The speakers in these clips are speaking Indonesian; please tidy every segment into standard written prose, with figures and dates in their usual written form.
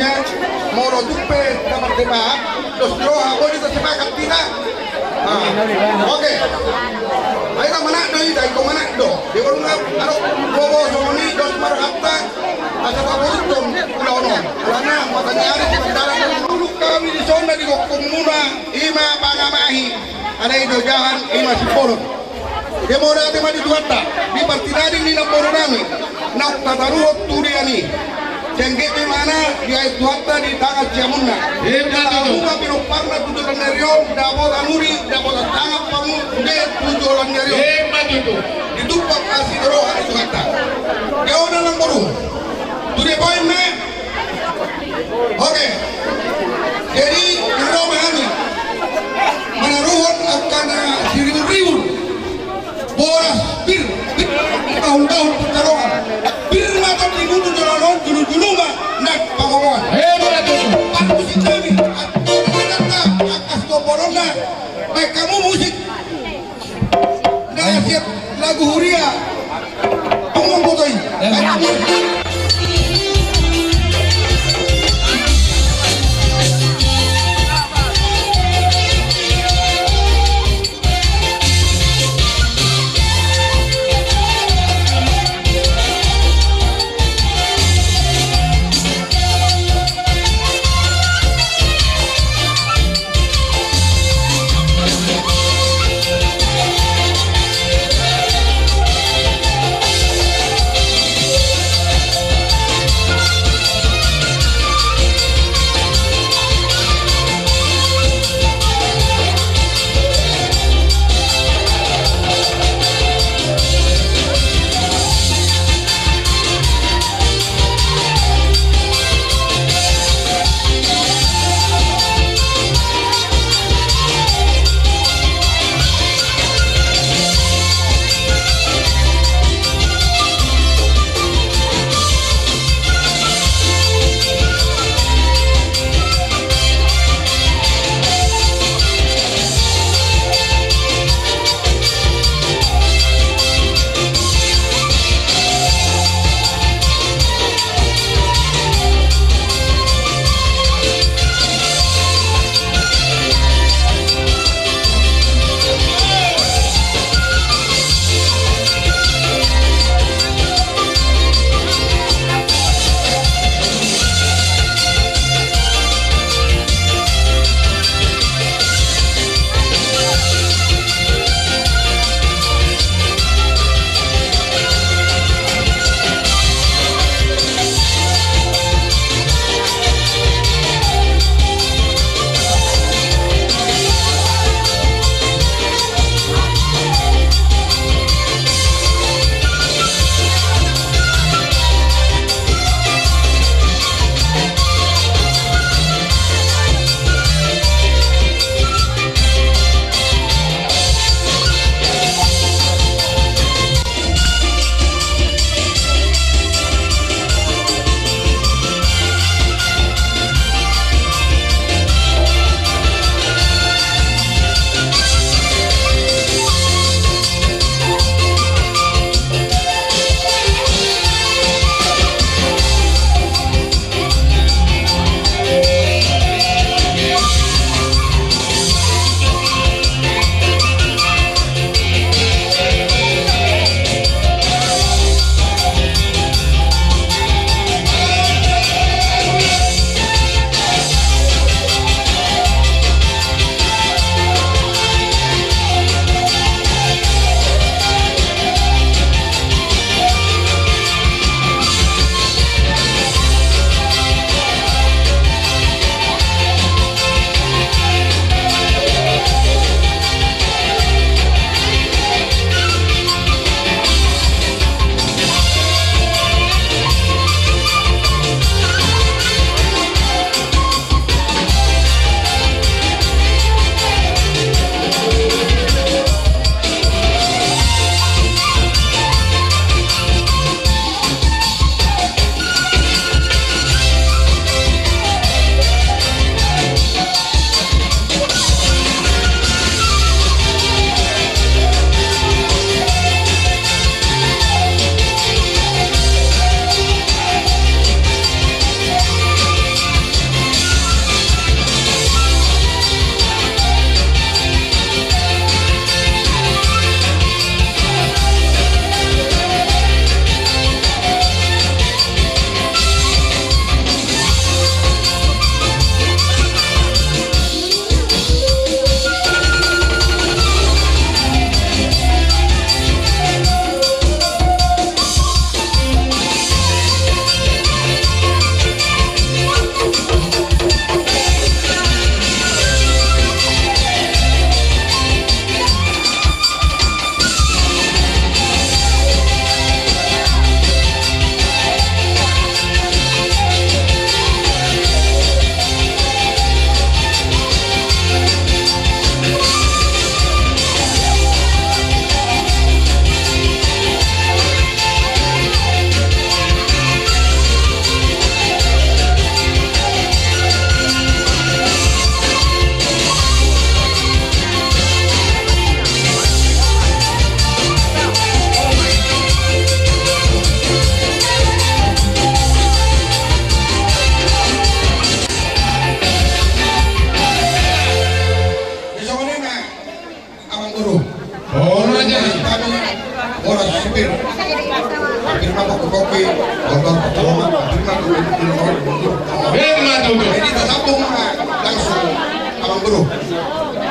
semuanya mau jumpa dapat sepak terus doa boleh tersepakat tidak. Oke. Ayo mana doi dari kau mana do? Di warung ada bawa somoni dos marhata ada kabutung pulau no. Karena matanya ada di bandaran dulu kami di zona di Komuna ima pangamahi ada itu jalan ima siporo. Dia mau datang di Tuata di Partinadi di Naporo nami. Nak tataruh turiani. Jengke di mana dia Tuata di tangan Ciamunna. Kalau nggak pinoparna tujuan neriom, dapat anuri, dapat tangan kamu, dia tujuan neriom. Hebat itu. Ditupak kasih roh hari Tuata. Dia udah lamboru. Tu dia poin me. Oke. Jadi roh kami menaruhkan akan ribu-ribu. Boras bir tahun-tahun pertarungan bir mata minggu jalan dulu mah nak pamongan hebat itu musik kami kata akas toporona baik kamu musik nggak siap lagu huria ngomong botoi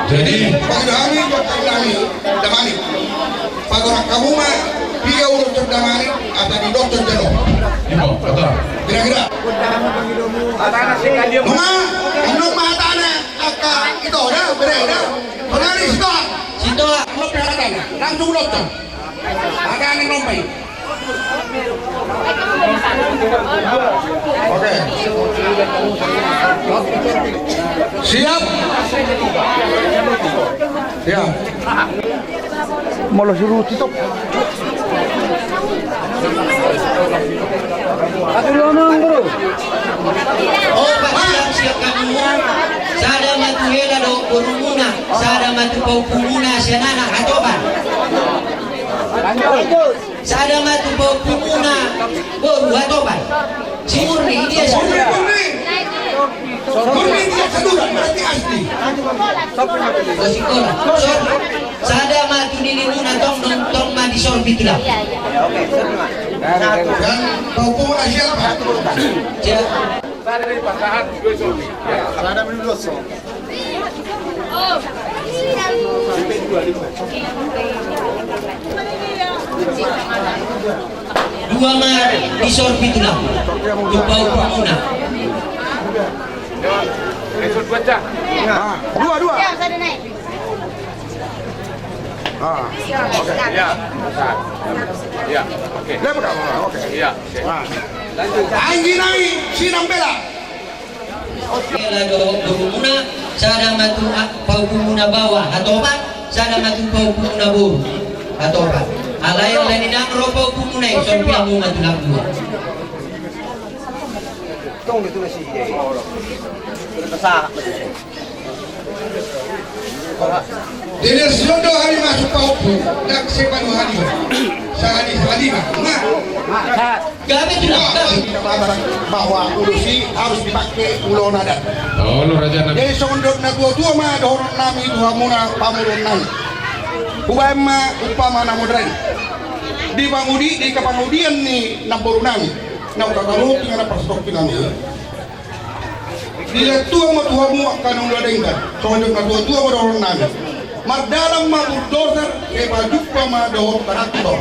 Jadi Pagi kami dokter kami damani. Pagi kamu mah dia dokter damani atau di dokter jero. ibu betul. Kira-kira. Bunga, ano mata na aka ito na bereda. Pagani sito. Sito. Lo perhatian, langsung dokter. Ada yang nombay. Oke. Siap. Siap. Malah suruh tutup. Oh, siap kamu. Sada matu hela do burumuna, sada matu pau kumuna sianana hatoban. Sada matu pau kumuna boru hatoban. Si Murni dia sadura. Murni dia sadura berarti asli. Sikola. Sada matu dilimuna tong ma di sorbitula. Dan hukum siapa? Dua ma di sorbitula. Dua kumuna. Dua. Ya, oke. Lepas kamu, oke. Iya. Anjing naik sinam bela. Hela do burumuna, sada matu pau kumuna bawah hatoban, sada matu pau kumuna boru hatoban. Alayan lain nang ropo kumuna sorbiang mo matulang dua. Tong itu nasi dia. Besar. Direksi do hari masuk paupu nak sepanu hari. Sehari mah. Gabi tulang, gabi. Bahwa ulusi harus dipakai ulo nadat. Oh, lu raja nabi. Jadi sondok na dua mah dohor nami dua muna pamurun nami. Upama namudran. Di pangudi di kapangudian ni naboru nami. Na ukakamu tinggal perstok nami. Dia tua mo tua mo kanong ladengkan. Sondok na tua mo dohor nami. Mardalam ma bulldozer ke bajukpa ma dohor traktor.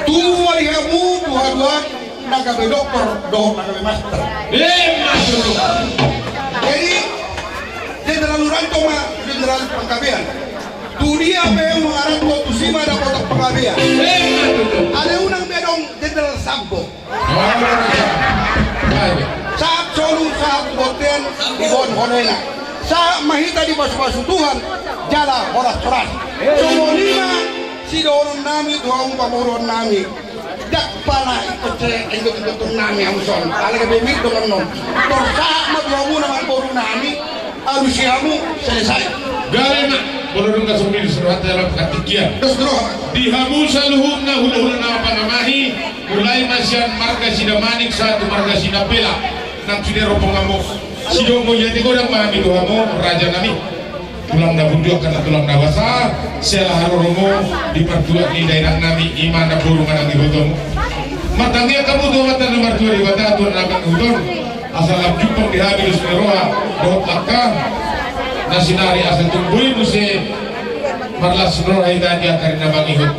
Tua lihamu dua nagabe dokter dohor nagabe master. Masuk. Jadi Jenderal Nuranto mah Jenderal Pangkabean. Tu dia yang mengarah tu Tusima ada kotak Pangkabean. Ada unang bedong Jenderal Sambo. Saat solung saat boten ibon honena. Saat mahita di basu-basu Tuhan jala horas-horas. Semua lima si doron nami tuang pamuron nami. Dak pala ikote inggot nami amson. Alaga bemik dengan nom. Torsa madwamu naman boru nami. Alusiamu selesai. Galena, boleh ka sumil surat dalam katikian. Terus terus. Dihamu saluhumna hula-hula na panamahi, mulai masyan marga sinamanik satu marga sinapela. Nang sinero pengamu. Sidomo yati ko nang mahami dohamu raja nami. Tulang na bundio kana tulang na basa, sela haroromo di pertua di daerah nami iman na buru manang ihotom. Matangnya kamu do mata nomor 2 di bata tuan nakan hudon. Asal jupong dihabil seroa dohot lakang. Nasinari asal tumbuhin muse marlas seroa hidanya karena mangihut.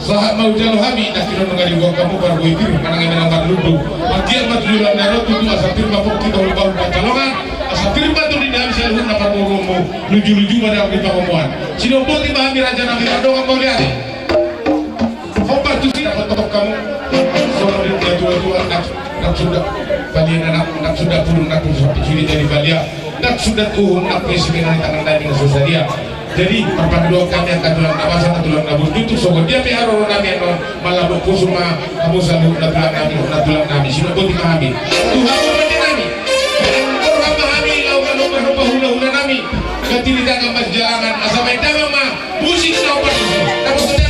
Sahat mau jalo hami nak kira nunggali gua kamu baru itu manang ina nang ludu. Bagian matujulan darot itu asal firma bukti bahwa baru bacalongan. Asal firma tu di dalam seluruh nama murumu luju-luju pada kita pemuan. Sino boti bahami raja nabi adongan kau lihat. Hobar tu sih dapat tok kamu. Soalnya dia tua-tua nak sudah balian nak sudah turun nak sampai sini jadi balia. Nak sudah turun nak presiden tangan dari susah dia. Jadi perpaduan kami akan tulang nabasan tulang nabus itu sogo dia pe aro nami no malah kusuma kamu selalu tulang nami sino boti kami Tuhan berkati nami orang pahami lakukan lupa hula nami ketili dagang masjalanan asal main dagang mah musik naupan dapat sudah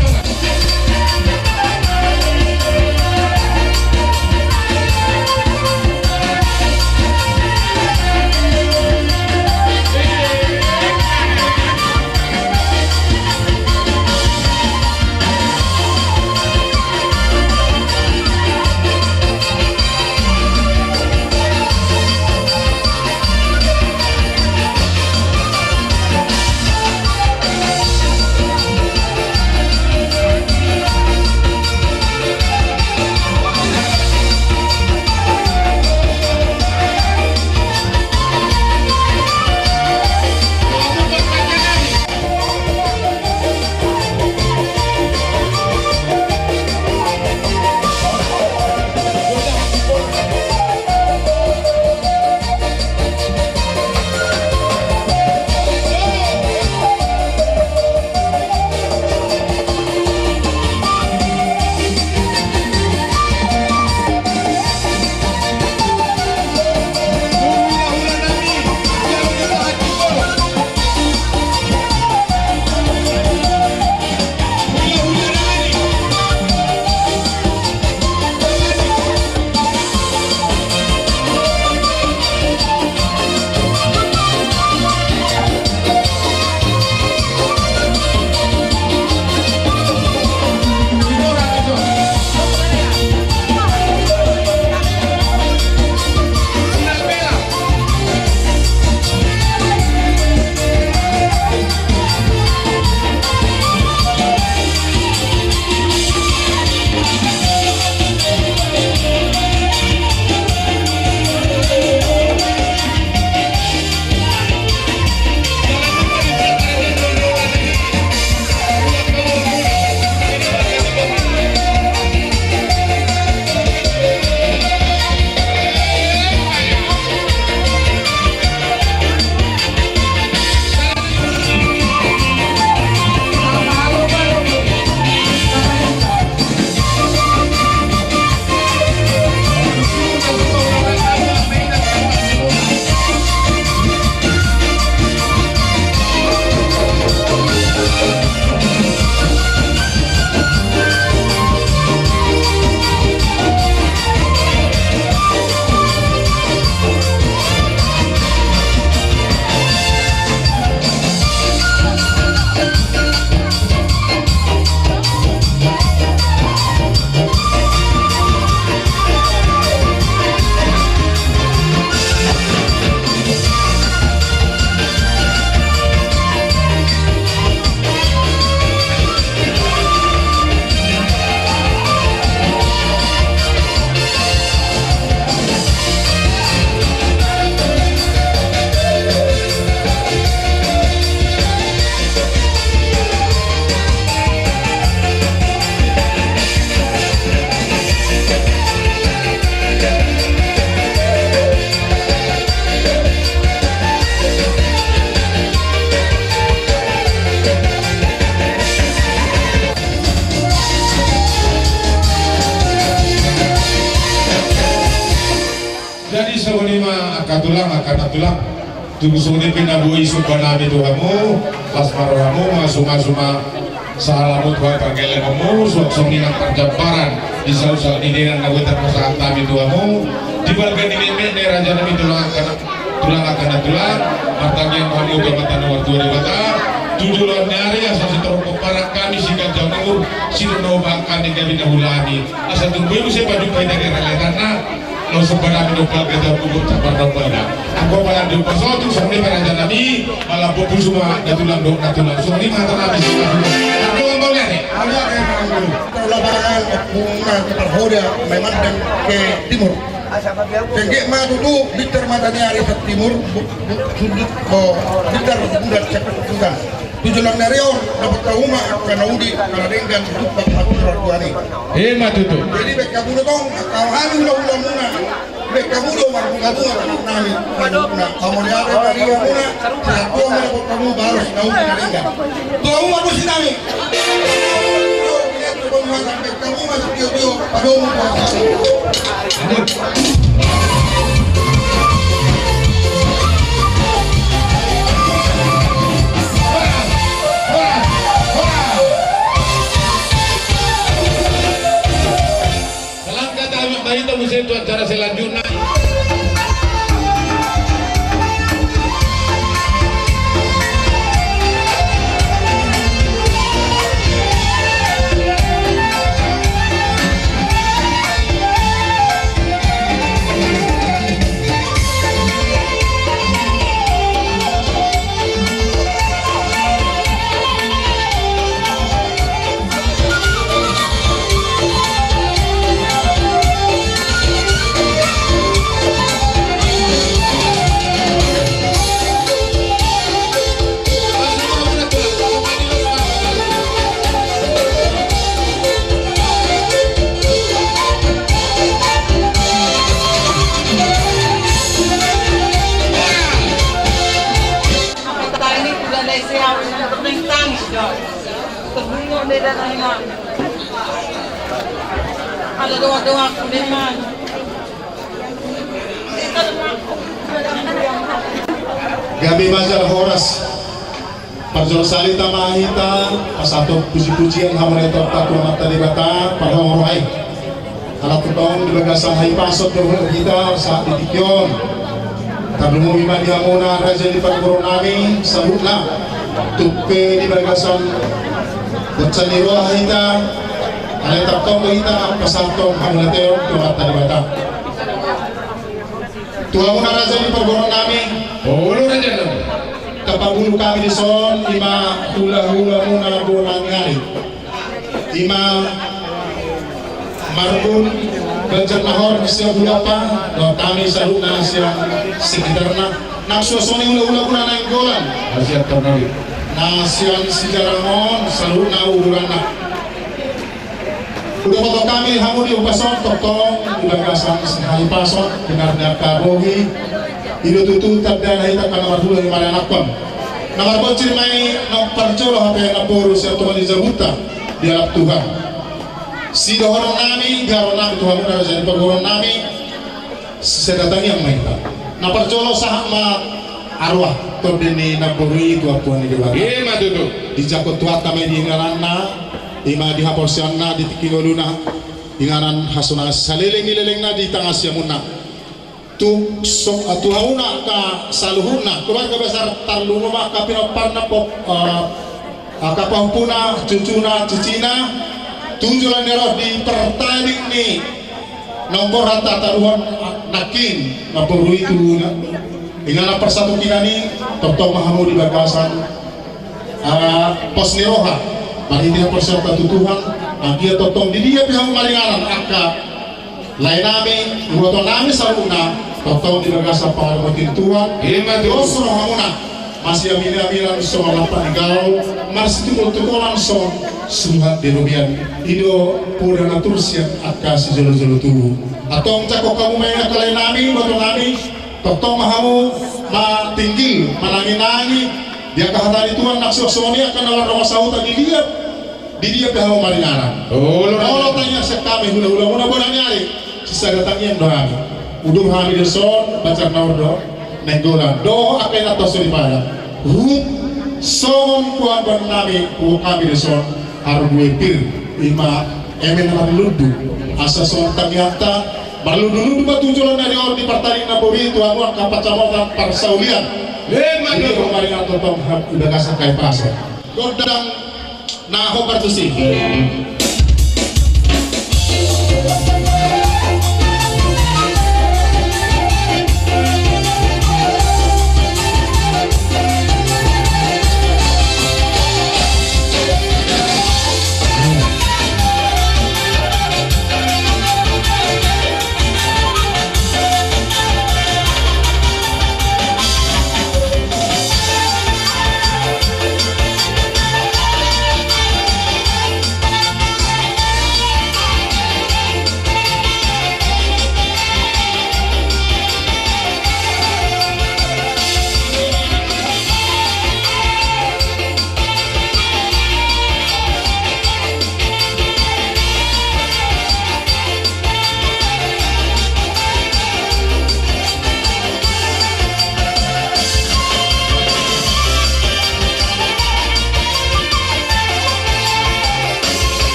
karena tulang tunggu pinabui subhanami Tuhanmu pas marohamu masuk-masuk salamu Tuhan panggilan kamu suak-suak inang perjamparan di sausal ini dengan nagutan masakan kami Tuhanmu di balkan ini raja nami tulang akan tulang matangnya kamu kebatan waktu di bata tujuan nyari asal seterokok para kami sehingga jauh ngur sinono bahkan yang kami dahulani asal tunggu ibu saya baju pai dari reletana lo sebenarnya menopal kita kubur cabar dopalnya aku malah jumpa suatu sampai raja nabi malah popu semua natulang semua ini mata nabi aku ngomong nih Ada yang lapangan bunga terhoda memang dan ke timur. Sehingga mah dulu bitter matanya hari ke timur sudut bitter budak cepat sudah. Tujuan narior dapat tahu mah karena udi kalau dengan untuk aku tertuani. matu tuh Jadi bek kamu dong kalau hari udah muna bek kamu dong baru kamu nami muna kamu lihat dari muna satu mah kamu baru tahu dengan. Tuh aku sih nami. Kamu masuk video padong selangkah tadi itu musim itu acara selanjutnya ada doa-doa kuliman. Gabi Mazal Horas Parjol Salita Mahita Pasato puji-pujian Hamuretor Tatu Mata Dibata Parhong Rohai Alat Tutong di Bagasan Hai Pasot kita saat ditikyon Tarlumu Iman Yamuna Raja di Pargoro Nami Sabutna Tupe di Bagasan Bercaniro Haita Alat Tutong kita Pasato Hamuretor Tatu Mata Dibata Tuhan Raja di Pargoro Nami raja kapabulu kami di son lima hula-hula muna bulan hari lima marbun belajar nahor siya bulapa do kami saluna siya sekitarna naksuasoni hula-hula muna na inggolan Asia Tornawi na siya sejarah mon saluna urana udah foto kami hamu di upason totong ibagasan sehari pason benar-benar kabohi Ido tutu tabda na hita kana marhula ni mana nakpam. Na marbocir mai na parcolo hape na poru sa Tuhan izabuta di alap Tuhan. Si dohorong nami garo nami Tuhan na jadi pagorong nami sedatang yang maita. Na parcolo sah ma arwah tordeni na porui Tuhan di dewa. matu tuh Di jakot tuat kami di ngaranna ima di haporsianna di tikingoluna di ngaran hasuna saleleng-lelengna di tangah siamunna. Tuhauna ka saluhuna keluarga besar tarlunuma ka pinoparna pop kapampuna cucuna cicina tunjulan nero di pertanding ni nombor rata taruhan nakin nombor itu ingana persatu kinani toktok mahamu di bagasan pos niroha mari dia persiapan tutuhan dia totong di dia pihak malingaran aka lain nami buat nami saluna Tau di bagasa pangalaman Tuhan Doso hamuna masih amina-amina so malapan galau masih tumul-tumulan so suhat di rubian ido pura natursian akka si jolo-jolo tubuh atau cakok kamu main akalai nami bato nami tau mahamu ma tinggi manangi-nangi dia kahatari Tuhan naksuasoni akan nawar rawa sauta di dia kahamu marinara Allah tanya sekami hula-hula muna bonang nyari sisa datangnya doang Udung kami deson baca naurdo nenggolan do akan atau suripaya hut son kuan ban nami ku kami deson hargue pir ima emen ludu asa son ternyata baludu batunjulan dari orang di partai nabori itu anu kapacamatan parsaulian ini kemarin atau penghap udah kasar kayak pasar godang naho kartusi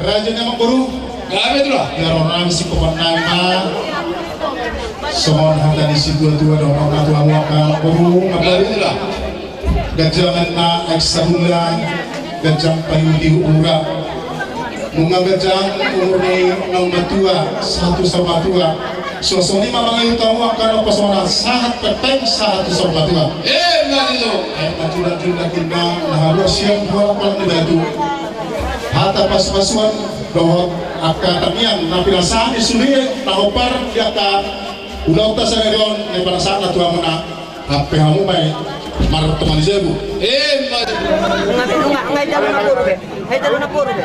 Raja nama guru, Gabe tu lah. biar orang si nama, soal harga di si dua orang tua muaka guru, Gabe tu lah. gajangan na eksabulan, gajang payudi ura, bunga gajang umur ni nang matua satu sama tua, sosoni mamang itu tahu akan pesona sangat peteng satu sama tua. Nggak itu. Maju-maju kita harus siap buat apa batu. Hata pas-pasuan dohot akademian nampil saan isulir tahopar jaka udah utas serion di pada saat tua mana HP kamu baik mar teman zebu Nggak jalan na puro, be. Hay jalan na puro, be.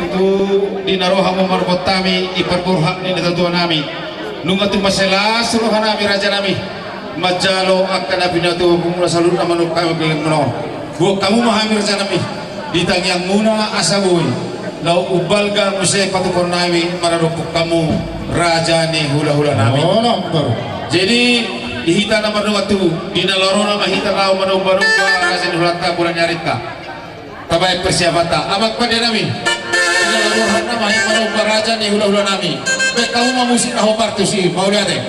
Itu dinaroha mo marbot tami iperburhak ni natutuan nami nunga tu masalah suruhan nami raja nami majalo akan nabi natu kumula salur naman kami bilang menon buat kamu mahamir raja nami ditang yang muna asaboy lau ubalga musay patukon nami mararupok kamu raja ni hula-hula nami jadi dihita naman waktu dinalaro na mahita lao manong-manong raja ni hulat ka bulan nyarit ka Tabay persiapata. Amat pada nami. Ilaluhan nama yang mana baraja ni hula-hula nami. Baik kamu mau musik aku partu sih. Mau lihat deh.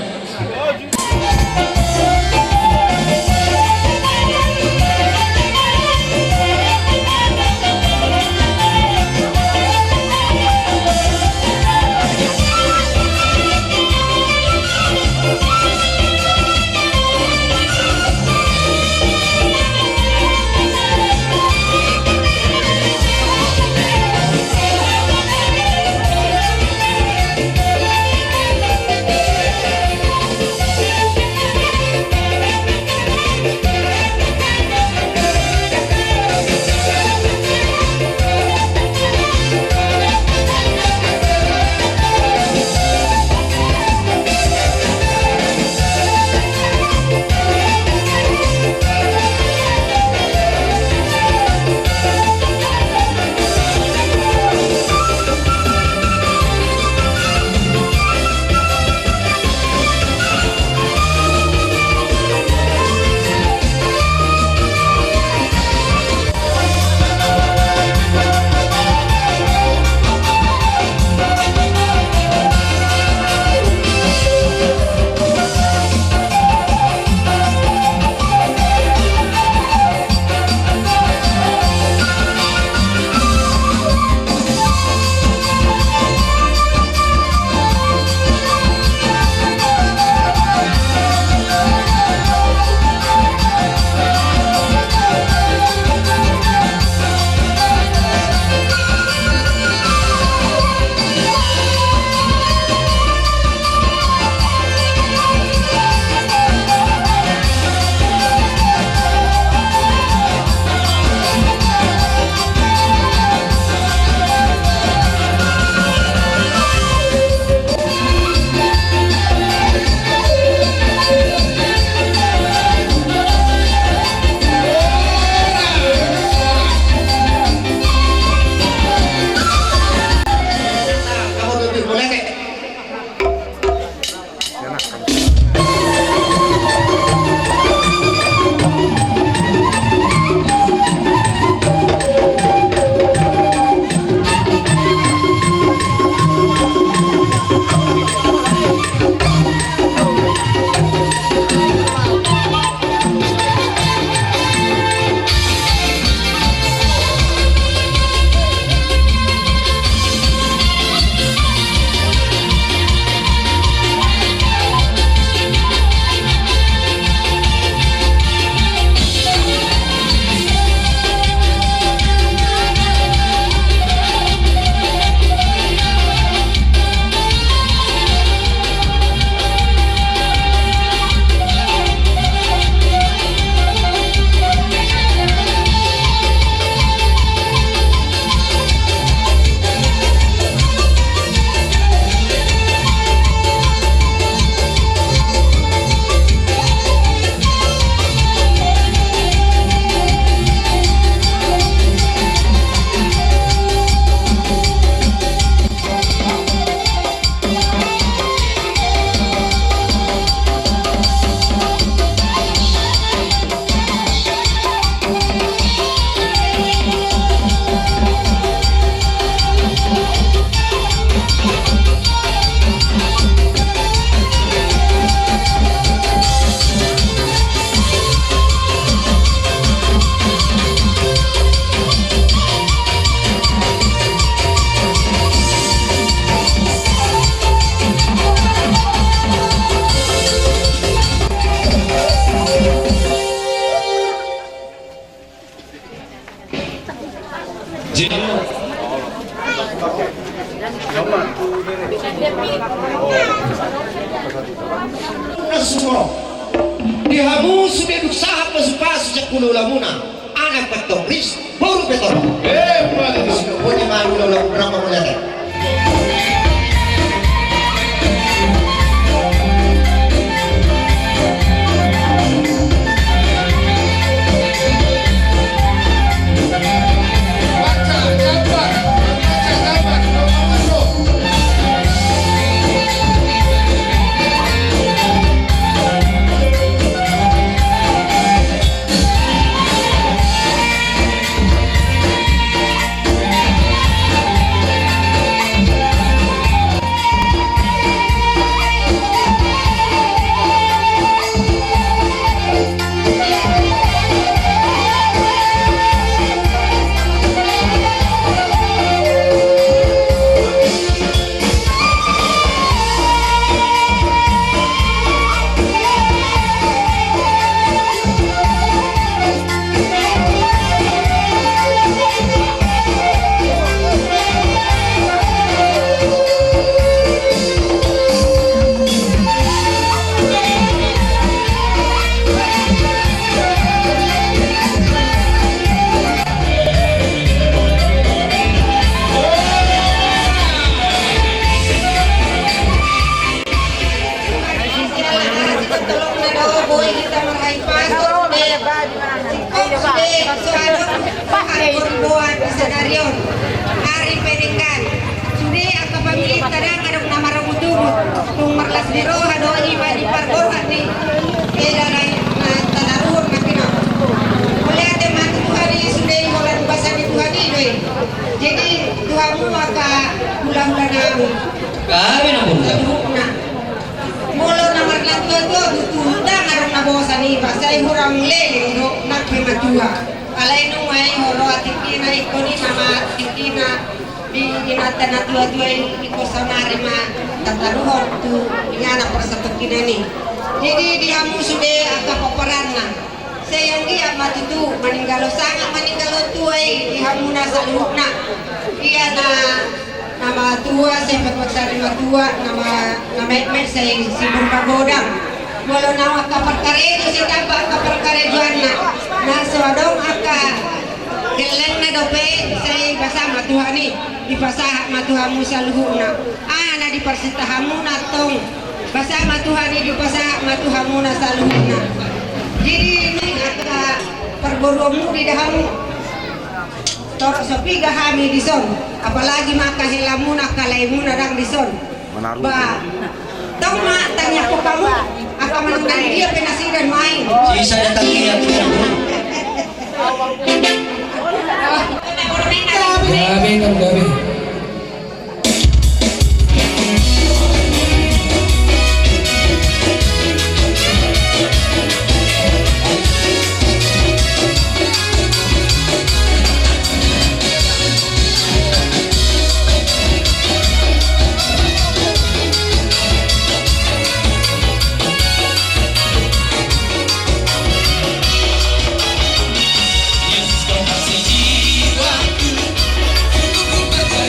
Nasuro. Dihamu sudah usaha pasu-pasu sa kululamuna. Anak patobris, baru betul. Mulai di sini. Pwede malu lang berapa mulai. Biro hadoi di parkoran ni edarai na tanarur na kina. Oleh ada mati Tuhan ini sudah bulan bahasa di Tuhan ini. Jadi Tuhanmu maka bulan-bulan aku. Kami namun. Nah, mulu nomor lantua tu hutang arung na bosan ni bahasa hurang lele do nak pematua. Alai nu mai horo atikina ikoni nama atikina di nata tua iko sanare ma tataruhon tu ingana persatu kinani. Jadi diamu sudah agak peperanna. Sayang dia mati tu meninggal sangat meninggal tuai dihamuna salukna. Ia nama tua saya berpaksari tua nama met saya sibuk pagodang. Walau nama kapal kare itu saya tambah kapal kare juana. Nah sewadong aka geleng na dope saya basah Tuhan ni di pasah matuhamu saluhuna. Ana di persitahamu natong basah Tuhan ni di pasah matuhamu na saluhuna. Jadi ini aka perbodomu di dahamu torok sopi gahami di son. Apalagi maka helamuna kalaimuna dang di son. Ba tong mak tanya ko kamu akan menang dia penasiran main. Sisa datang dia. Gabi kan gabi. Yesus kau kasih jiwaku, untuk ku percaya.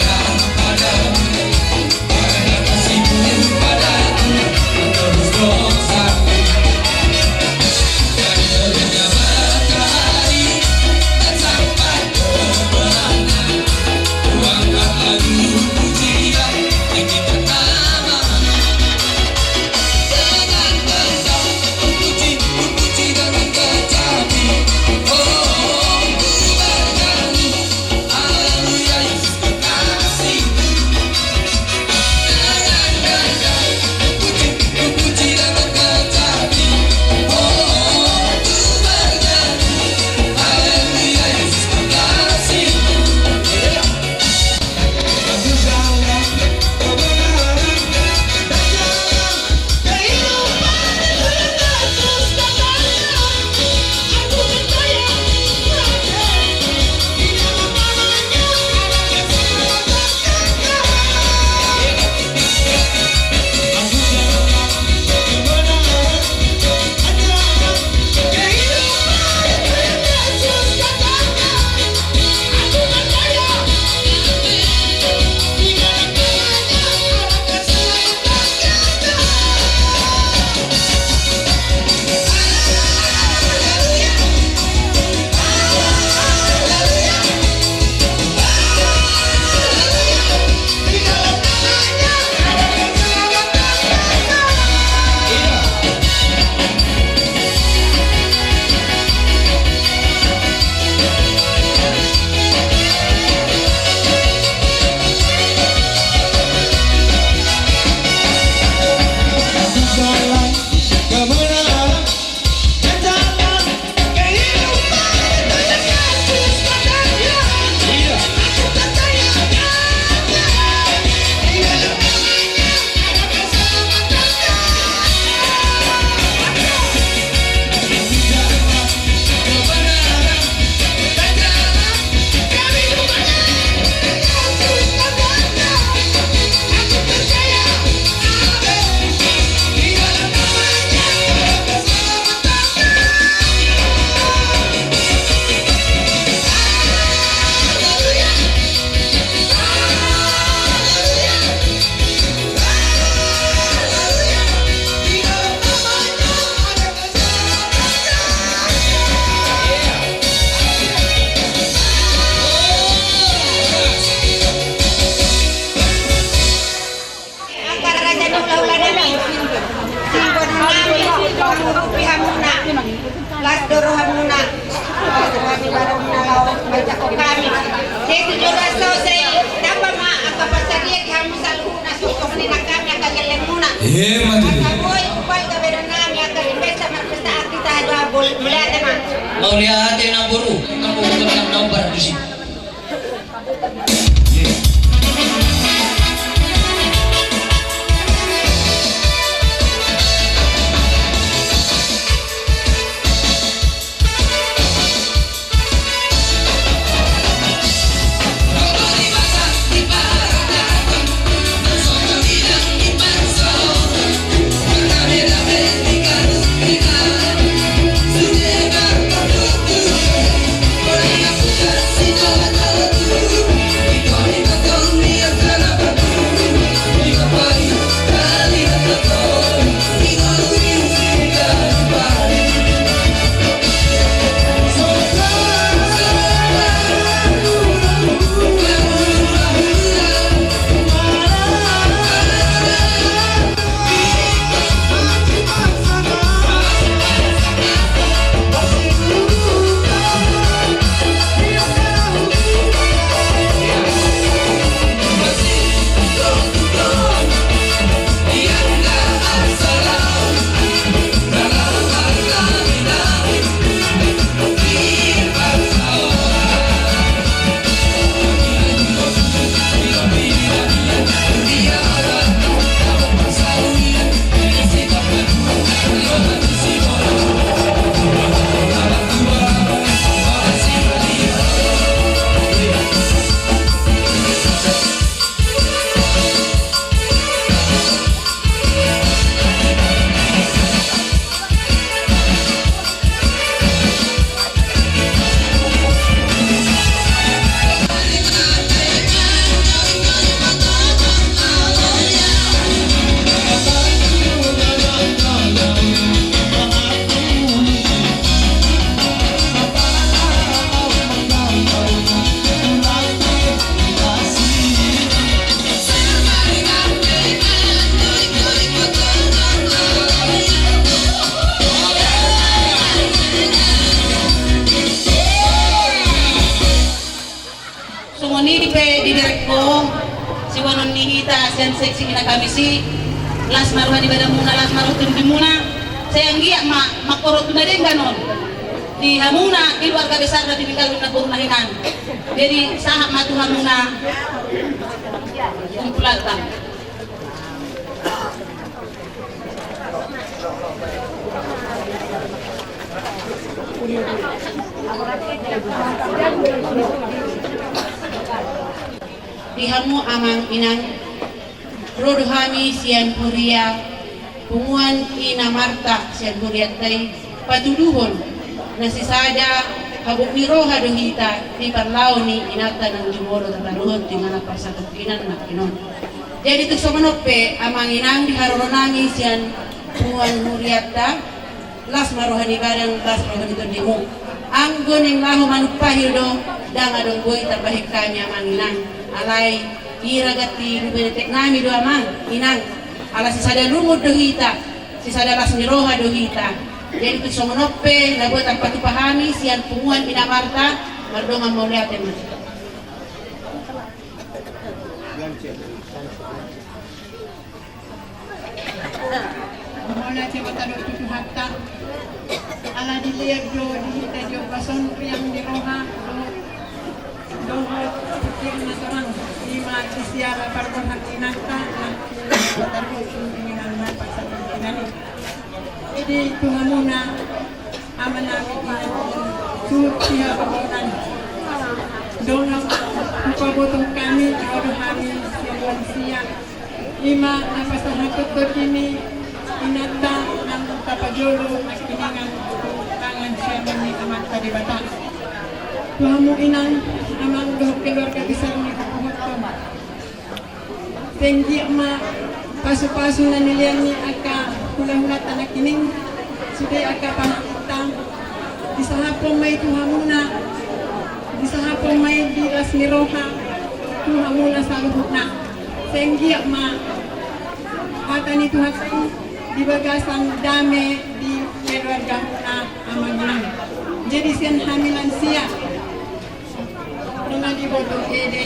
mati. Kaboy, upay ka ba namin ang kalimbesta marpesta kita dua boleh teman. Mau lihat yang buru, kamu bukan nomor di sini. dan seksi kita kami si las maruha di badan muna las maruh di muna saya ngiak makorot na din ganon di hamuna keluarga besar na tininggal na purunahinan jadi sahab matu hamuna kumpulatan dihamu amang inang rodohami sian puria punguan ina marta sian puria tay patuduhon nasisada habuk ni roha dohita di parlau ni inata ng jumoro tataruhon di mana parsatukinan na kinon jadi tuk somanope amang inang diharoronangi sian punguan muriata las marohani barang las marohani tondimu anggon yang lahu manupahildo dang adong boy tabahik kami amang inang alay iragati nubenetek nami do amang inang ala sisada lumud dohita sisada las miroha dohita jadi tu somonope labot ang patupahami sian punguan inamarta mardongan mauliaten mo Mula coba taruh itu hatta ala dilihat do dihita jo bason yang diroha do pikir na torang lima isiara parkon hakinanta na taruh pinginan na pasakinan jadi tungamuna amanami sulit siya paginan donang upabotong kami jodoh kami siang siang lima napasahakot ko kini inata ng tapajolo at kiningan tangan siya ni amat kadibata tuhamu inang amang dohok keluarga besar ni kapuhotom tinggi ma paso-paso na niliyan ni aka hula-hula tanak kining suday aka pangkutang isa hapong may tuhamuna isa hapong may dilas ni roha tuhamuna sa luhut na tinggi ma ata ni tuhatay di bagasang dami di keluarga muna amang jadi siyan hamilan siya nunga di botong ede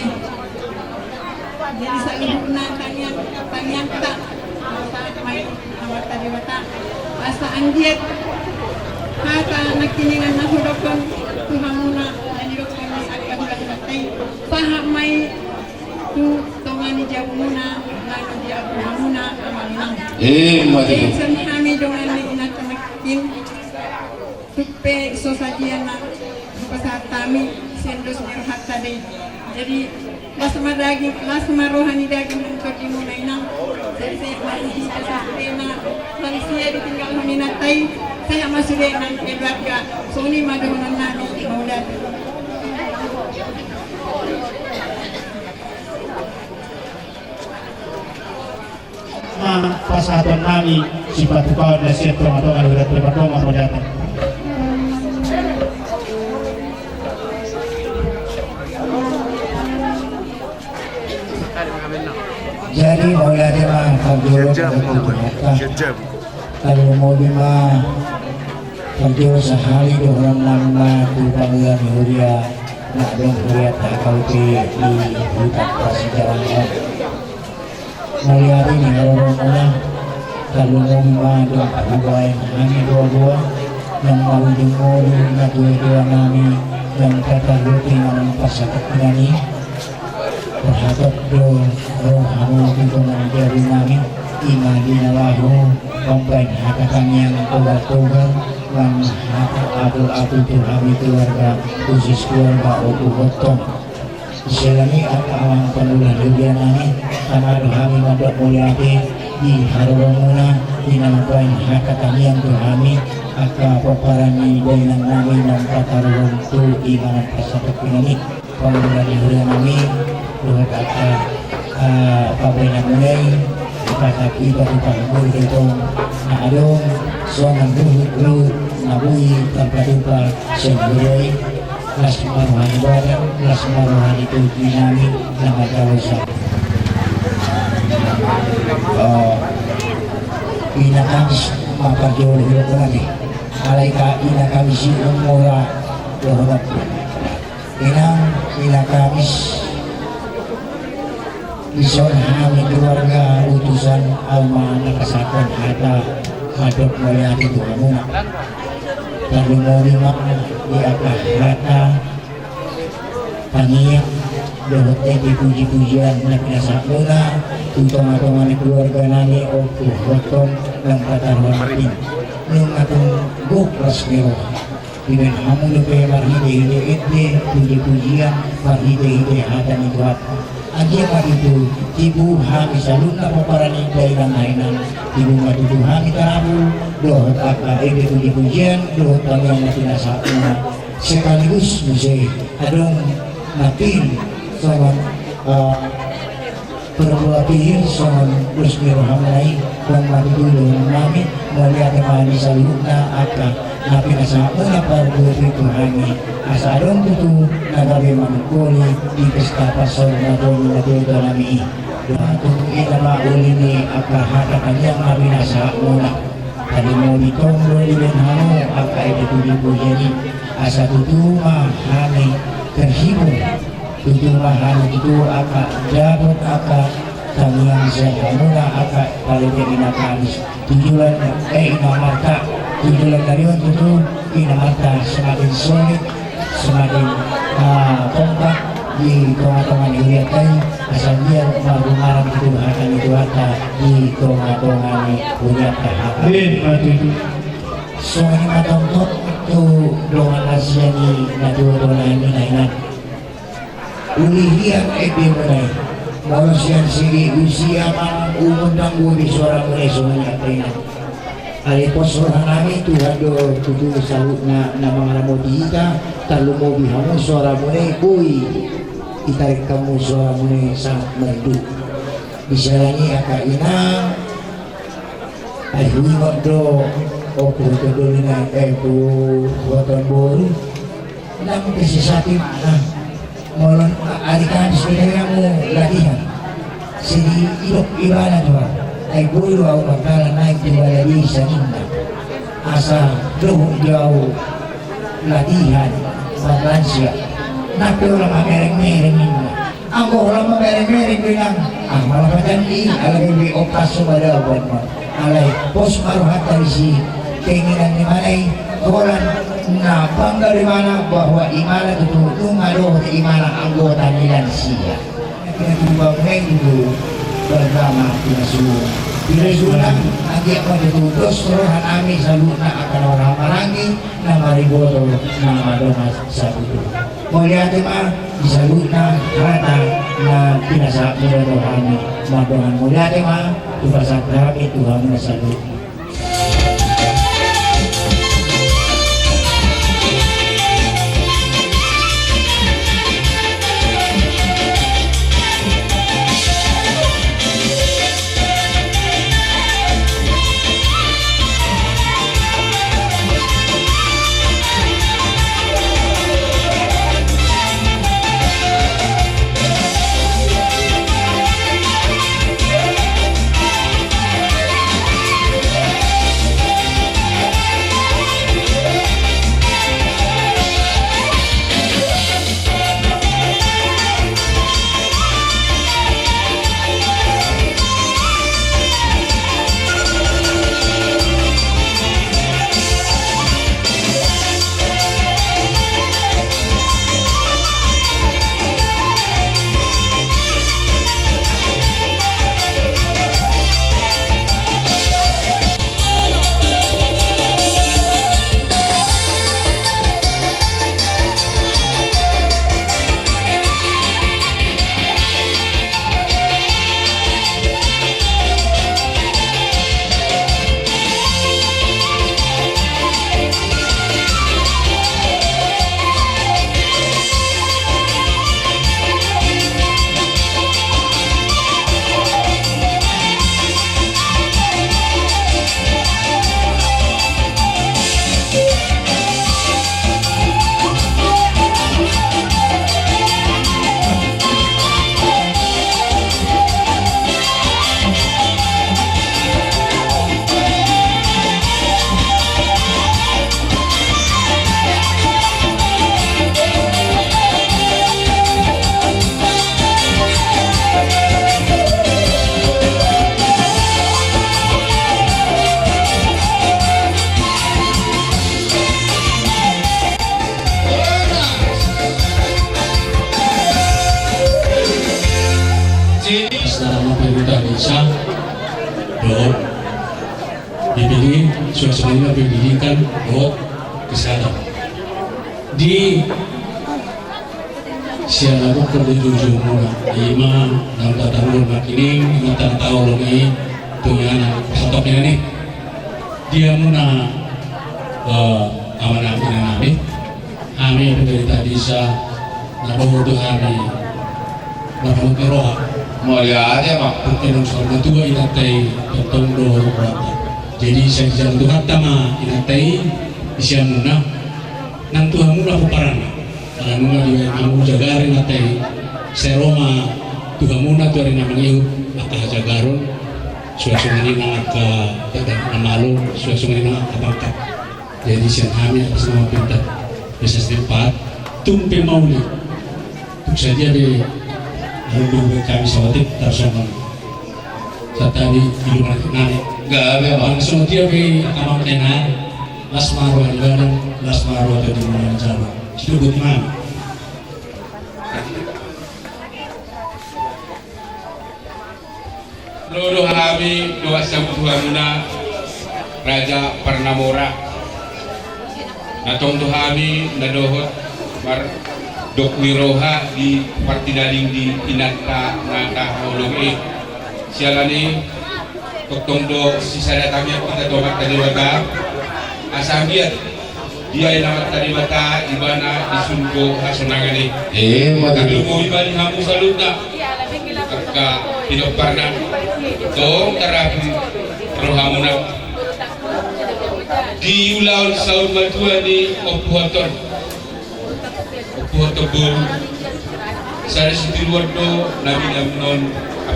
jadi sa luhut na tanyanta may namarta diwata asa andiet hata nagkiningan na hudokon Tuhan muna nanirokon ni agak-agak paha may tu tongani jabu muna nanu jabu muna amalinang Jason kami dengan ni inatamakin tupe sosadian na pasat kami sendos merhat tadi jadi lasma rohani daging untuk dimulai nang saya masih pena manusia ditinggal meninatai saya masih dengan keluarga Sony madunan nani maudat pasatan nami sifat kau dan sifat atau ada berdoa mau datang. Jadi mulai dengan pagdulog kalau mau bima pagdulog sa hari doon nama tu panggilan Huria nak dong Huria tak kau di hutan persejalan melihat ini orang-orang kalau mau bima dong pagbuain kami dua-dua yang mau jengol na dua-dua nami yang kata luti ng pasakit nani berhadap do rohamu itu menjadi namin ima dinalahu komplain hakakan yang tugal-tugal dan hak abul-abul tuhami keluarga khusus keluarga oku gotong isilami at awang penulah dunia namin sama dohami mandok mulyati di harurong muna dinamakan hakakan yang tuhami aka paparani dainang namin ng katarurong tu imanat pasakit pinani pemulah dunia namin buat apa pabrikan mulai kata kita boleh itu nak adong suami dulu nabui tanpa lupa sendiri kelas maruhan badan kelas maruhan itu dinami nama kawasan ina kamis makan jauh hidup lagi alaika ina kamis umurah dohrat ina kamis Bison kami keluarga utusan alma nakasakon hata hadap melayani Tuhan muna dan lumulima di akah hata pangiyak dohotnya dipuji-pujian na pinasakuna tutong-atongan keluarga nani o tuhotong ng katarwan natin nung atong bukras niro dengan hamu lebih marhide-hide puji-pujian marhide-hide hata ni Tuhan Aja itu ibu hami saluna paparani daerah mainan ibu madu hami tarabu dohot apa ide puji-pujian dohot yang mati nasakuna sekaligus musik adong natin soal perbuatan pihir soal Bismillahirrahmanirrahim dan mati dulu namin melihat mani saluna apa napi nasakuna perbuatan itu hami asa adong tutu nagabi manukuli di pesta pasal nadong nadong nami Datuk ilama ulini apa hadapan yang nabi nasakuna tadi mau ditonggo di benhamu apa itu dipuji asa tutu mahani terhibur tutu mahani itu apa jabut apa tanggung sehamuna apa kalau jadi nakalis tujuan inamarta tujuan dari tutu inamarta semakin solid semakin kompak di tengah-tengah dilihatkan asal dia marung-marung itu akan itu ada di tengah-tengah dilihatkan soalnya matang-tok itu doang Asia ni nadua-dua ini nainan ulihian mulai manusia sini usia mang umundang di suara mulai semuanya peringat hari posoran kami Tuhan do tutu salut na mga ramodita talo mo bihamu suara mulai boy itarik kamu suara mulai sangat merdu bisa lagi akak inang ay huwag do o puto na ku buatan boru namun kasi sa ating mana molon arikan sebenarnya mo latihan sini ilok ibana doa ay bulu au bakal naik di balai sa ninda asa doh jauh latihan Malaysia napi orang mereng-mereng ninda Angko orang mereng-mereng bilang, malah macam ini, alay may opas sumada buat mo. Alay, pos maruhat dari si keinginan ni manay, kawalan na bangga di mana bahwa imana itu ngado di imana anggota nilan siya. Kinatubag ngayon dulu bersama pinasuhan. Pinasuhan, nanti ako ditutos, turuhan namin sa luna akan orang marangi na mariboto na madomas sa tuto. Muli ate ma, sa luna karata na pinasabi na dohan madohan. Muli ate ma, ipasak namin Tuhan na sa luna. selama pemerintah desa doa dipilih suasana pendidikan doa kesehatan di siapa perlu mula lima dalam tahun makining ingatan tahu lagi punya stoknya nih dia muna amanah nabi kami pemerintah desa nabawa Tuhani nabawa keroha mulia aja mak perkenaan soal tua inatai tertondo jadi saya jalan Tuhan tama inatai isya muna nang Tuhan muna peparana karena muna juga kamu jagar inatai seroma Tuhan muna tuh hari namanya iu akah jagaron suasana ini nang akah namalu suasana ini nang akah bangkat jadi siang kami atas nama pintar bisa setempat tumpe mauli untuk saja deh lalu kami sawatik tersama saat tadi hidup nani gak ada langsung dia be kamar tenar las maru algaran las maru atau di mana jalan itu buat mana seluruh kami doa sabut muna Raja Parnamora natong tuhami nadohot mar dok wiroha di partinaling di inanta ngata hologi sialani toktondo sisa datangnya kita tomat tadi mata asambiat dia yang namat tadi mata ibana disunko hasonangani mau ibani hamu salutna kakka tidak pernah tong terapi rohamuna di ulaun saud matua di opuhaton Puerto Bur, saya situ luar do, nabi non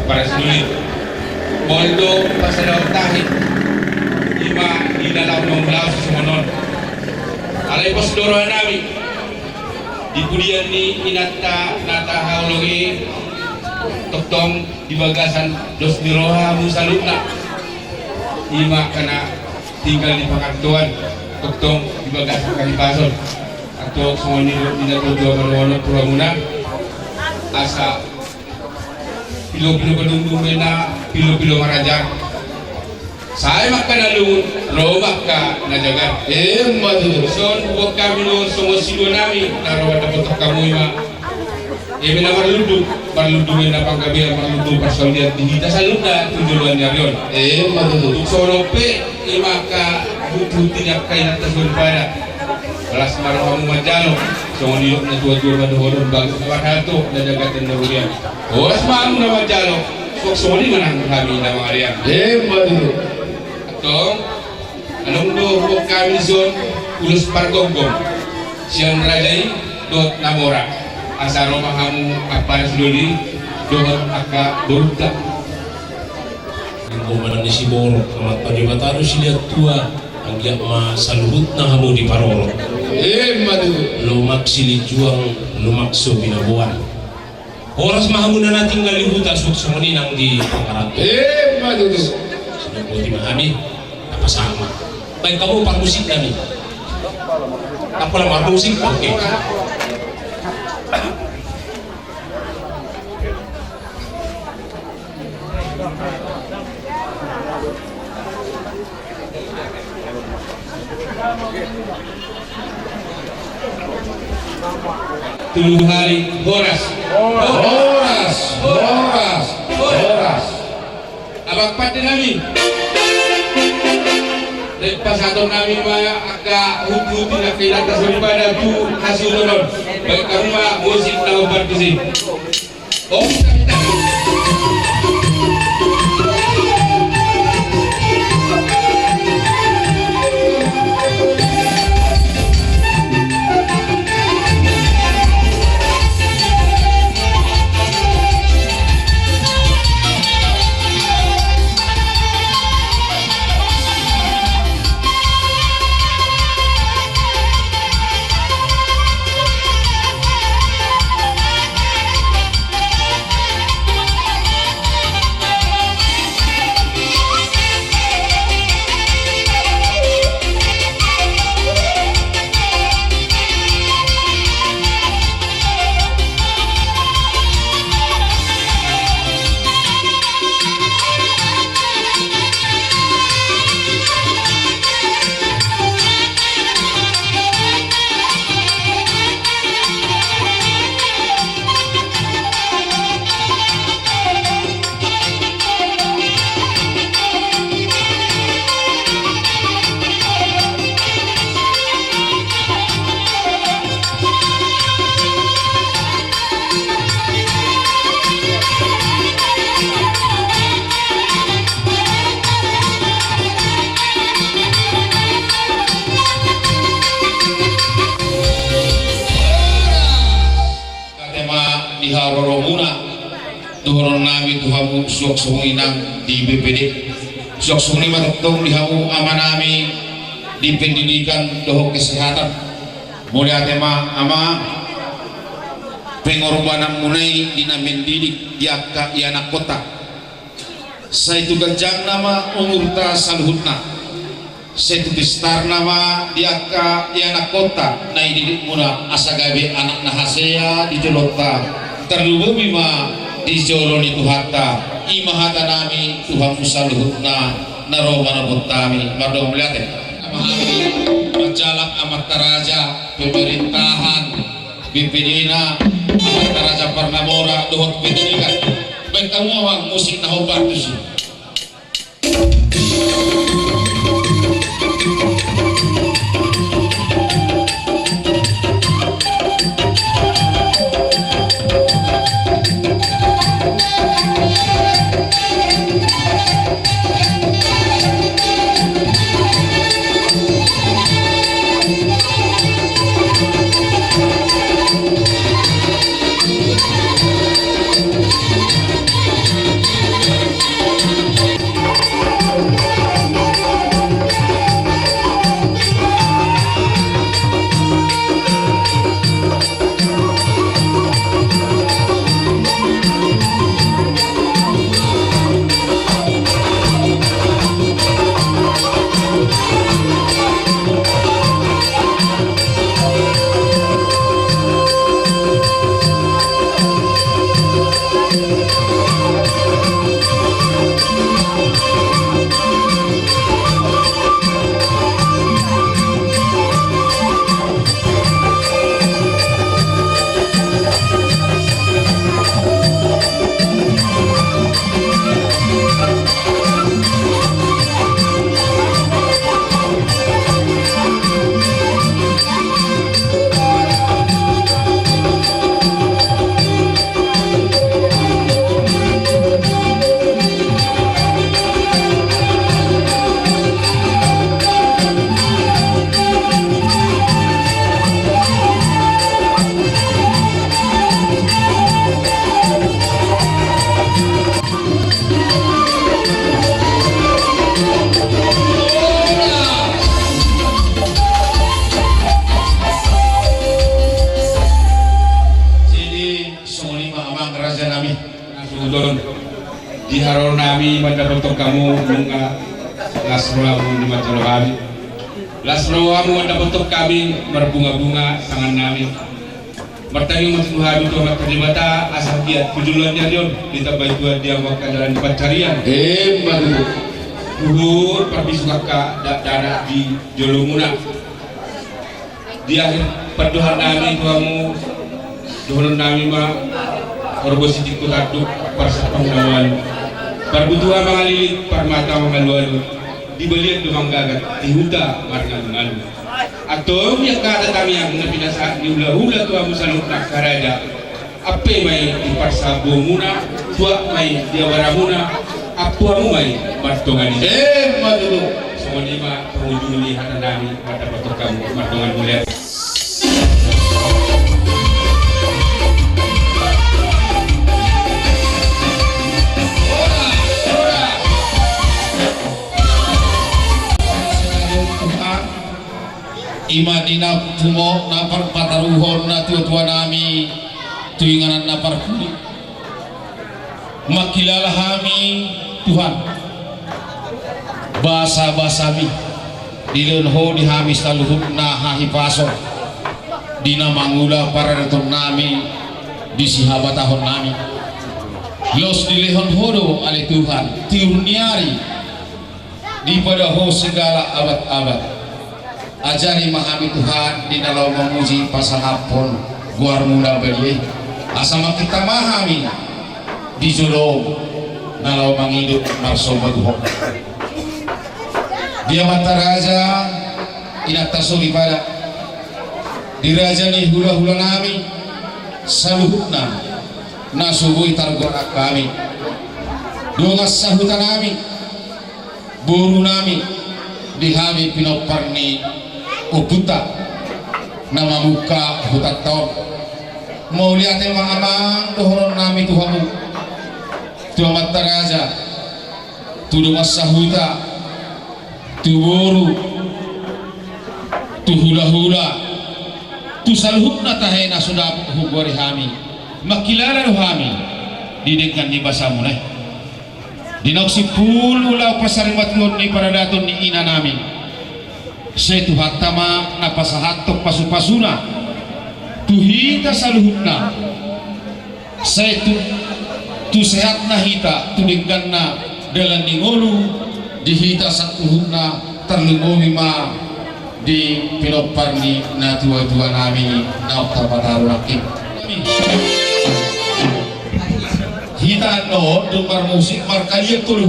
para sulit, mondo pasal tahit, lima di dalam nomor semonon, alai pos dorohan nabi, di kuliah ni inata nata haologi, toktong di bagasan dos diroha musalutna ima kana tinggal di Pakantuan toktong di bagasan Kalibason atau semoni tidak tujuan menolong Puramuna asa pilo-pilo penduduk mena pilo-pilo marajar saya makan alun lo maka najagan madu son buat kami lo semua sido nami narawat dapat kamu ima mena marludu mena panggabian marludu pasal dia kita salunda tujuan nyarion madu sorope ima ka butuh tidak kain atas berpada kelas marah kamu majalo semua diuk na tua-tua madohoron bangsa kawahato najagat dan narurian oras maam na majalo semua di mana kami nama Aryan madu tong anong do huwag kami zon ulus pargonggong siyang rajay dot namora asaro mahamu kaparas doli doon aka burda Ang kumanan ni si Boro amat panibataro sila tua ang giyak masaluhut na hamu di Paroro madu lumak sili juang lumakso binabuan oras mahamu na nating ngalihuta suksumanin ang di pangarato madu sinubuti mahami napasama baik kamu par musik kami apa lang par musik oke Tujuh hari Horas abang pati nami pas atau nami mah agak hutu tidak kailan daripada tu hasil donon baik kamu mah musik tahu partisi kita Tuhuron namin tuhamu suak sunginang di BPD suak sungi matutong dihamu ama nami di pendidikan dohok kesehatan mulai tema ama pengorbanan munai dina mendidik diaka anak kota saya itu ganjang nama umurta saluhutna saya itu besar nama diaka anak kota nai didik muna asagabe anak nahasea di jolota terlubumi ma di jolon itu hatta imahata nami Tuhan musaluhutna naromana buttami mardom melihat memahami menjalak amat taraja pemerintahan BPD-na amat taraja Parnamora dohot pendidikan baik kamu awang musik nahobar tu sih sudon di haron nami mendapat kamu bunga lasroamu di majalah lasroamu mendapat kami berbunga-bunga tangan nami bertanya masuk habis tu terlimata asal dia tujuannya dia ditambah dua dia waktu jalan di pencarian baru luhur perbisukaka dana di Jolomuna di akhir perdoaan nami kamu dohon nami mah orbosi dikutaduk persapanggawan perbutuhan mengalilit permata mengalualu dibelian dumang gagat dihuta marga mengalu atau yang kata kami yang pinasa diulah-ulah tua musaluk nak karaja apa mai di parsabu muna tua mai diawaramuna apa mu mai martongan ini madulu semua lima pengunjung lihat nami pada foto kamu martongan mulia. Imadina pumo napar pataruhon na tua nami tuinganan napar kuli makilala kami Tuhan basa-basami dilunho di hamis taluhut na hahipaso dina mangula para reton nami di sihabatahon nami los dilihon hodo ale Tuhan tiurniari di pada ho segala abad-abad ajari memahami Tuhan di dalam memuji pasahapon guar mula beli asama kita memahami di jolo dalam menghidup marsobat Tuhan dia mata raja inak tasuli pada di raja ni hula-hula nami saluhutna nasubui targorak kami dongas sahutan nami buru nami di hami pinoparni uputa nama muka hutat tahun mau lihat emang amang dohoron nami Tuhanmu Tuhan mata raja tu domas sahuta tu boru tu hula-hula tu salhutna tahena sudah hugwari hami makilala hami didengkan di basamu nih dinoksi puluh lau pasarimat ni para datun ni ina nami saya Tuhan tama napasahatok pasupasuna tuhita saluhutna saya tu sehat na hita tudinggan na dalam ningolu dihita satuhutna terlumumi ma di piloparni na tua-tua nami na oktapataru rakim hita no dumar musik markaliat tuluh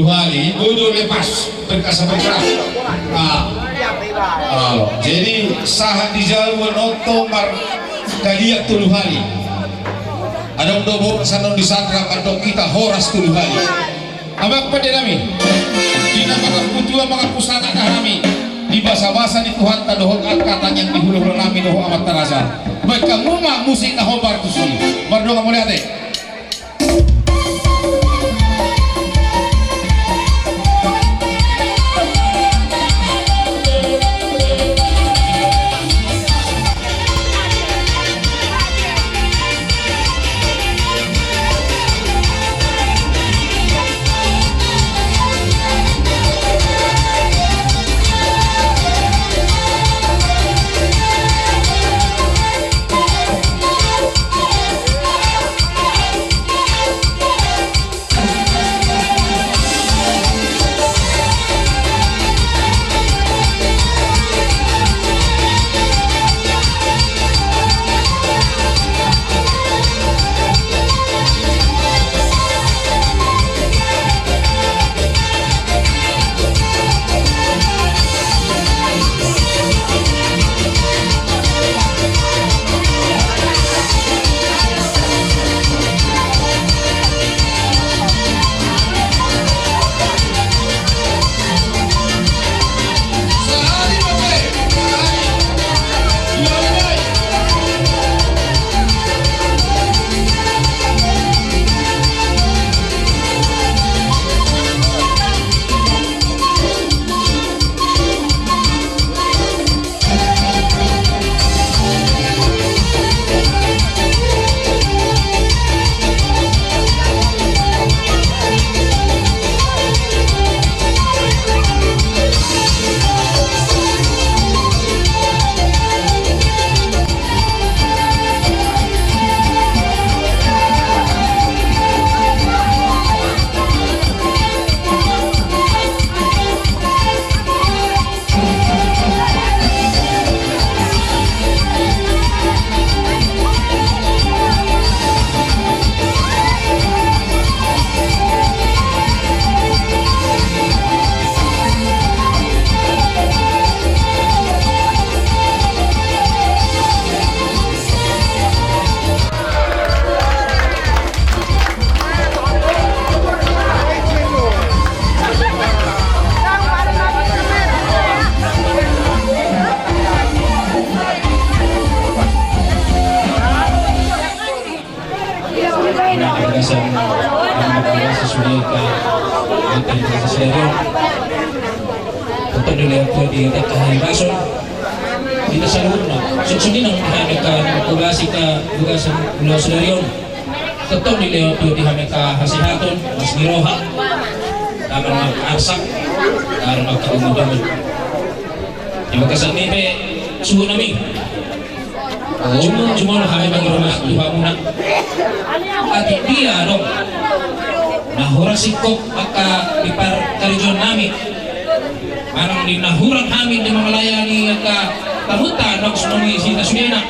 hari bodoh lepas berkasa bergerak jadi sahat di jalan noto mar kaliat tuluh hari ada dobo sanon di sandra atau kita horas tuluh hari abak pada kami di nama kutua maka pusaka kami di bahasa-bahasa di Tuhan tadohon kata yang dihulu-hulu kami doho amat terasa baik kamu mak musik nahobar tusui baru kamu lihat deh na kagasan ang sesuai ka akan kasasero untuk dilihat di dekat rason kita selalu sunsudin ang hanya ka tugasi ka tugasan ulo sudarion tetap dilihat di hanya ka hasihaton mas giroha dapat mag-arsak dapat magkaumudaman yung kasami pe suhu namin cuma kami bagi-rumah Tuhan muna at dia dong nahurang sikop maka ipar karijon namin parang di nahurang kami di melayani ka kamutan dong sunungi sita sudena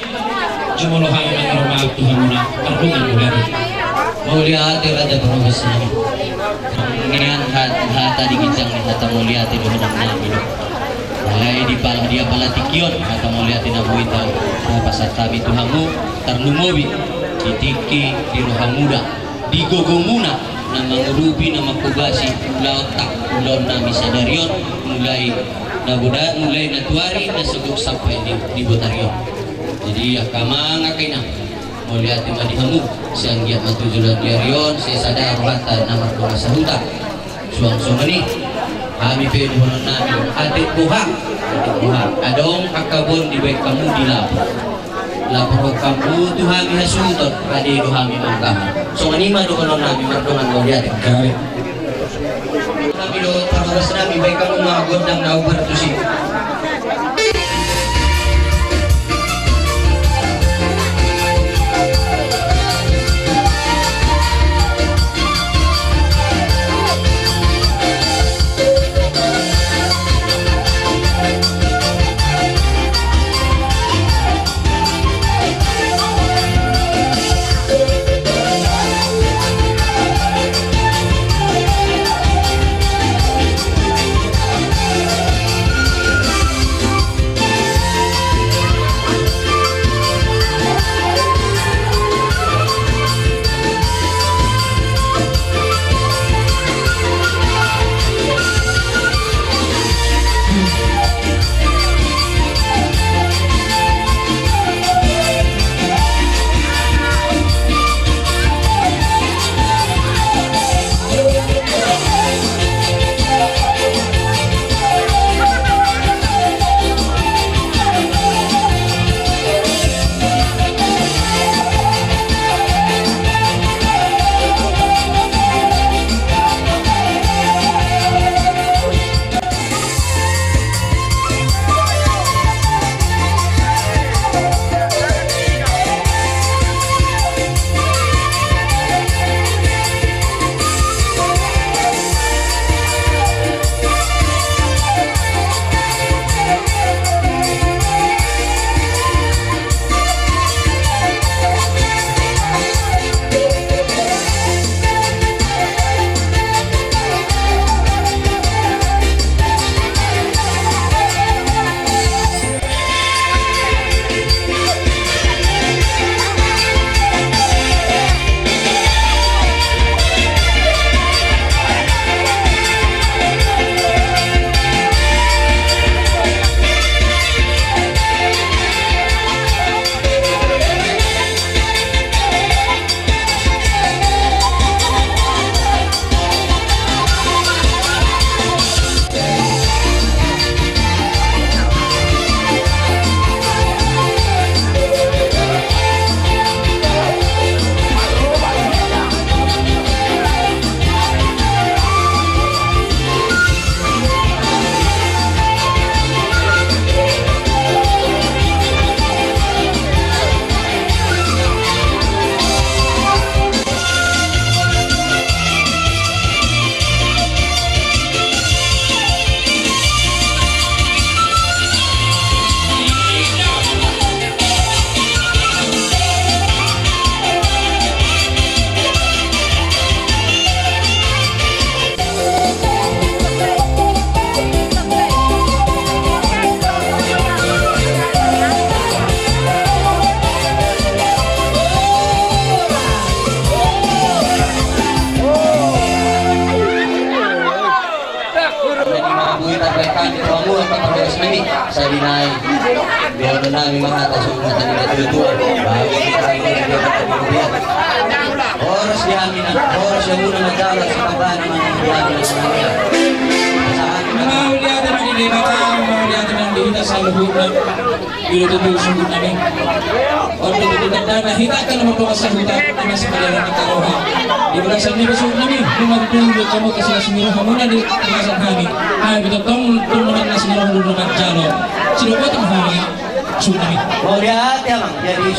cuma kami bagi-rumah Tuhan muna terhubungan juga Mulia hati Raja Profesi Ngayon hata di kijang ni hata mulia hati dohonang namin Mulai di pala dia palatikion kata mulia tina buita pasatami Tuhanmu tarnumobi ditiki di roha muda di gogomuna na mangurupi na makugasi laut tak ulon na misadarion mulai na tuari na seguk sampai di botarion jadi akamang akay na mulia tina dihamu siang giat matujulan diarion saya sadar rata na markona sa huta suang-suang ni kami penuhun namin adik buhak adong kakabon di baik kamu di lapor kamu Tuhan hasutot adik Tuhan mangkah so anima do kono nabi martongan mo dia kami do parugas nabi baik kamu magondang na ubertusi kami sa dinay. Doon na namin mga atas yung mga tanila tutuan. Bago kita ay mga oras di amin na, oras yung muna magdawat sa pagbahan ng mga di amin na sa mga. Mga uliatan ng hindi, mga uliatan ng dihita sa lubog na pinutubog sungkot namin. O pinutubog na hita ka naman po kasagutan naman sa kalalang ng karoha. Di ba sa nilosog namin, kung magtulog ka mo kasi nasinuha muna di sa kami. Ay, bitotong tumunan na sinuha muna ng jalo. Sino po itong hangin? Sungkot namin. O lihat ya mang, jadi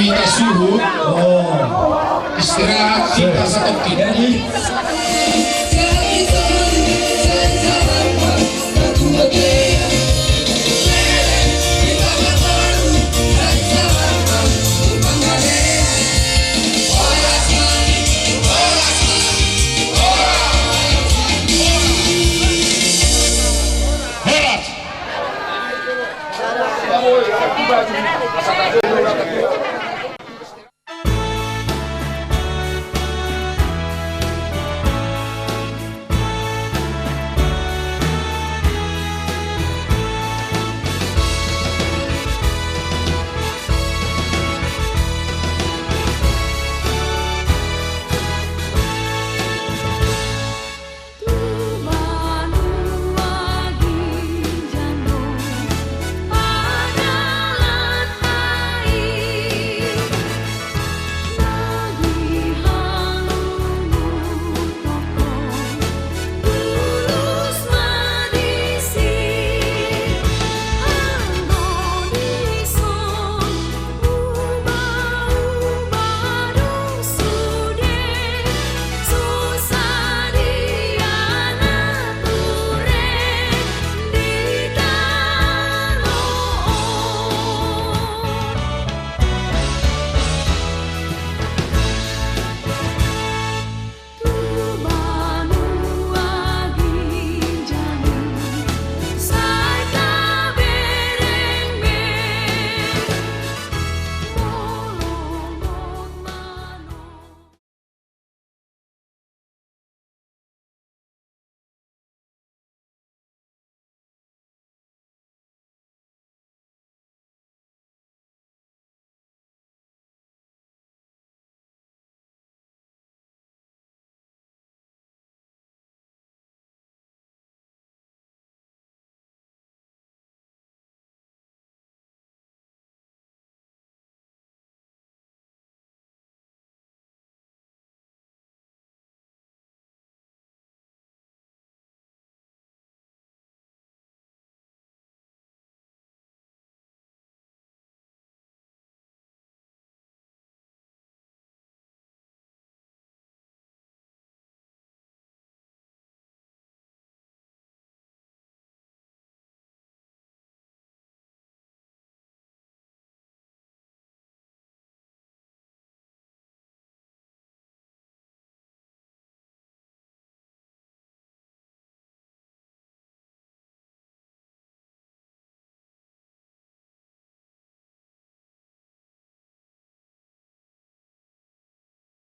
Kita suhu, istirahat kita satu tidak.